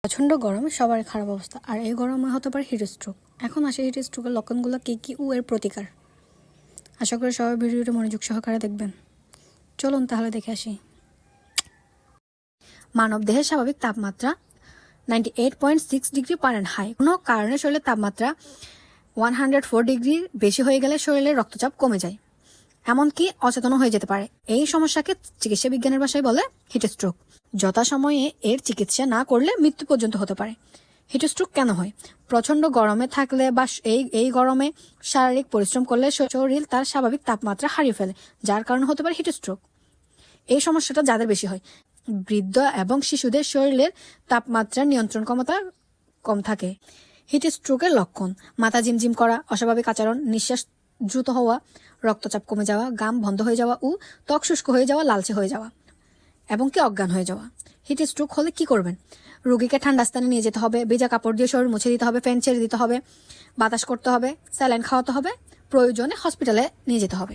প্রচণ্ড গরমে সবার খারাপ অবস্থা, আর এই গরমে হতে পারে হিট স্ট্রোক। এখন আসে হিট স্ট্রোকের লক্ষণগুলো কী কী ও এর প্রতিকার। আশা করি সবাই ভিডিওটা মনোযোগ সহকারে দেখবেন। চলুন তাহলে দেখে আসি। মানব দেহের স্বাভাবিক তাপমাত্রা 98.6 ডিগ্রি ফারেনহাইট। কোনো কারণে শরীরের তাপমাত্রা 104 ডিগ্রির বেশি হয়ে গেলে শরীরের রক্তচাপ কমে যায়, এমনকি অচেতন হয়ে যেতে পারে। এই সমস্যাকে চিকিৎসা বিজ্ঞানের ভাষায় বলে হিট স্ট্রোক। যথাসময়ে এর চিকিৎসা না করলে মৃত্যু পর্যন্ত হতে পারে। হিট স্ট্রোক কেন হয়? প্রচন্ড গরমে থাকলে বা এই গরমে শারীরিক পরিশ্রম করলে শরীর তার স্বাভাবিক তাপমাত্রা হারিয়ে ফেলে, যার কারণে হতে পারে হিট স্ট্রোক। এই সমস্যাটা যাদের বেশি হয়, বৃদ্ধ এবং শিশুদের শরীরের তাপমাত্রা নিয়ন্ত্রণ ক্ষমতা কম থাকে। হিট স্ট্রোকের লক্ষণ: মাথা ঝিমঝিম করা, অস্বাভাবিক আচরণ, নিঃশ্বাস দ্রুত হওয়া, রক্তচাপ কমে যাওয়া, ঘাম বন্ধ হয়ে যাওয়া ও ত্বক শুষ্ক হয়ে যাওয়া, লালচে হয়ে যাওয়া এবং কি অজ্ঞান হয়ে যাওয়া। হিট স্ট্রোক হলে কি করবেন? রোগীকে ঠান্ডা স্থানে নিয়ে যেতে হবে, ভেজা কাপড় দিয়ে শরীর মুছে দিতে হবে, ফ্যান ছেড়ে দিতে হবে, বাতাস করতে হবে, স্যালাইন খাওয়াতে হবে, প্রয়োজনে হসপিটালে নিয়ে যেতে হবে।